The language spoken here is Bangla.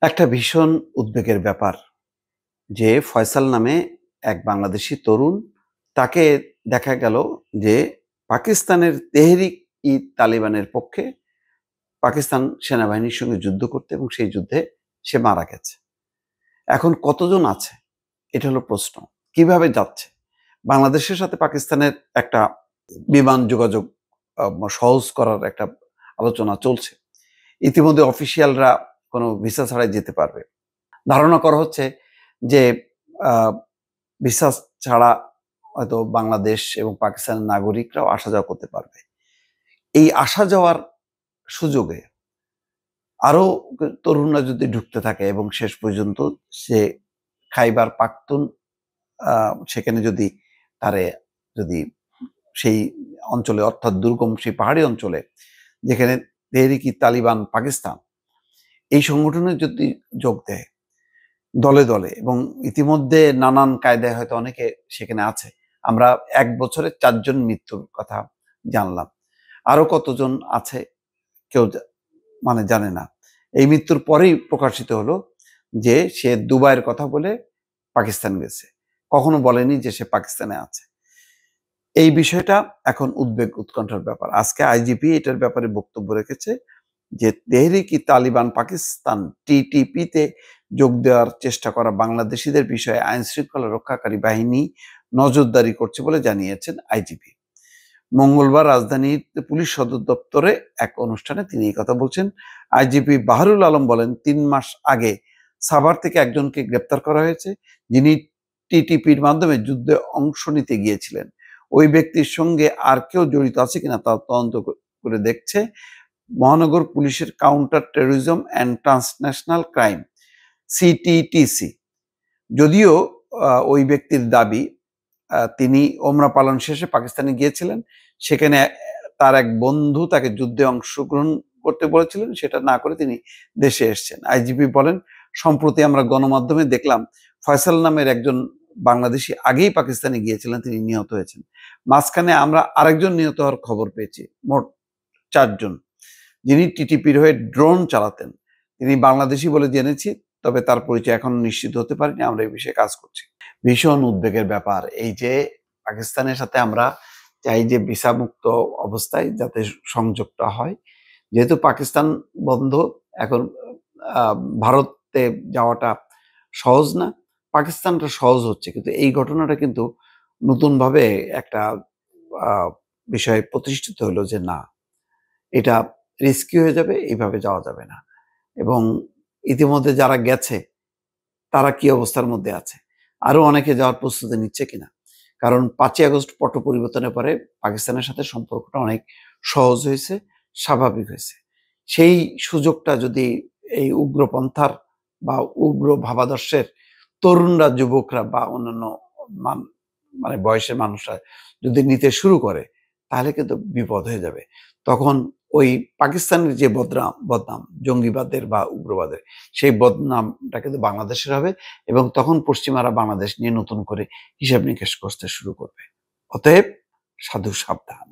একটা ভীষণ উদ্বেগের ব্যাপার যে ফয়সাল নামে এক বাংলাদেশি তরুণ, তাকে দেখা গেল যে পাকিস্তানের তেহরিক ই তালিবানের পক্ষে পাকিস্তান সেনাবাহিনীর সঙ্গে যুদ্ধ করতে, এবং সেই যুদ্ধে সে মারা গেছে। এখন কতজন আছে, এটা হলো প্রশ্ন। কিভাবে যাচ্ছে? বাংলাদেশের সাথে পাকিস্তানের একটা বিমান যোগাযোগ সহজ করার একটা আলোচনা চলছে। ইতিমধ্যে অফিসিয়ালরা কোনো ভিসা ছাড়াই যেতে পারবে। ধারণা করা হচ্ছে যে আহ, ভিসা ছাড়া হয়তো বাংলাদেশ এবং পাকিস্তানের নাগরিকরাও আসা যাওয়া করতে পারবে। এই আসা যাওয়ার সুযোগে আরো তরুণরা যদি ঢুকতে থাকে এবং শেষ পর্যন্ত সে খাইবার পাখতুন সেখানে যদি তারে যদি সেই অঞ্চলে, অর্থাৎ দুর্গম সেই পাহাড়ি অঞ্চলে যেখানে তেহরিকি তালিবান পাকিস্তান এই সংগঠনে যদি যোগ দেয় দলে দলে, এবং ইতিমধ্যে নানান কায়দায় হয়তো অনেকে সেখানে আছে। আমরা 1 বছরে 4 জন মৃত্যুর কথা জানলাম। আরো কতজন আছে কেউ মানে জানে না। এই মৃত্যুর পরেই প্রকাশিত হলো যে সে দুবাইয়ের কথা বলে পাকিস্তান গেছে, কখনো বলেনি যে সে পাকিস্তানে আছে। এই বিষয়টা এখন উদ্বেগ উৎকণ্ঠার ব্যাপার। আজকে আইজিপি এটার ব্যাপারে বক্তব্য রেখেছে যে তেহরিকি তালিবান পাকিস্তান টিটিপিতে যোগ দেওয়ার চেষ্টা করা বাংলাদেশিদের বিষয়ে আইন শৃঙ্খলা রক্ষাকারী বাহিনী নজরদারি করছে বলে জানিয়েছেন আইজিপি। মঙ্গলবার রাজধানীর পুলিশ সদর দপ্তরে এক অনুষ্ঠানে তিনি এই কথা বলছেন। আইজিপি বাহারুল আলম বলেন, 3 মাস আগে সাভার থেকে একজনকে গ্রেপ্তার করা হয়েছে, যিনি টিটিপির মাধ্যমে যুদ্ধে অংশ নিতে গিয়েছিলেন। ওই ব্যক্তির সঙ্গে আর কেউ জড়িত আছে কিনা তা তদন্ত করে দেখছে মহানগর পুলিশের counter terrorism and transnational crime CTTC. যদিও ওই ব্যক্তির দাবি তিনি ওমরা পালন শেষে পাকিস্তানে গিয়েছিলেন, সেখানে তার এক বন্ধু তাকে যুদ্ধে অংশগ্রহণ করতে বলেছিলেন, সেটা না করে তিনি দেশে এসেছেন। আইজিপি বলেন, সম্প্রতি আমরা গণমাধ্যমে দেখলাম ফয়সাল নামের একজন বাংলাদেশি আগেই পাকিস্তানে গিয়েছিলেন, তিনি নিহত হয়েছেন। মাঝখানে আমরা আরেকজন নিহত হওয়ার খবর পেয়েছি। মোট 4 জন। যিনি টিটিপির হয়ে ড্রোন চালাতেন তিনি বাংলাদেশি বলে জেনেছি, তবে তার পরিচয় এখনো নিশ্চিত হতে পারিনি। আমরা এই বিষয়ে কাজ করছি। ভীষণ উদ্বেগের ব্যাপার এই যে পাকিস্তানের সাথে আমরা চাই যে ভিসা মুক্ত অবস্থায় যাতে সংযোগটা হয়। যেহেতু পাকিস্তান বন্ধ, এখন ভারতে যাওয়াটা সহজ না, পাকিস্তানটা সহজ হচ্ছে, কিন্তু এই ঘটনাটা কিন্তু নতুনভাবে একটা বিষয় প্রতিষ্ঠিত হলো যে না, এটা রিস্কি হয়ে যাবে, এইভাবে যাওয়া যাবে না। এবং ইতিমধ্যে যারা গেছে তারা কি অবস্থার মধ্যে আছে, আরো অনেকে যাওয়ার প্রস্তুতি নিচ্ছে কিনা। কারণ 5ই আগস্ট পট পরিবর্তনের পরে পাকিস্তানের সাথে সম্পর্কটা অনেক সহজ হয়েছে, স্বাভাবিক হয়েছে। সেই সুযোগটা যদি এই উগ্রপন্থার বা উগ্র ভাবাদর্শের তরুণরা, যুবকরা বা অন্যান্য মানে বয়সের মানুষরা যদি নিতে শুরু করে, তাহলে কিন্তু বিপদ হয়ে যাবে। তখন ওই পাকিস্তানের যে বদনাম জঙ্গিবাদের বা উগ্রবাদের, সেই বদনামটা কিন্তু বাংলাদেশের হবে, এবং তখন পশ্চিমারা বাংলাদেশ নিয়ে নতুন করে হিসাব নিকেশ করতে শুরু করবে। অতএব সাধু সাবধান।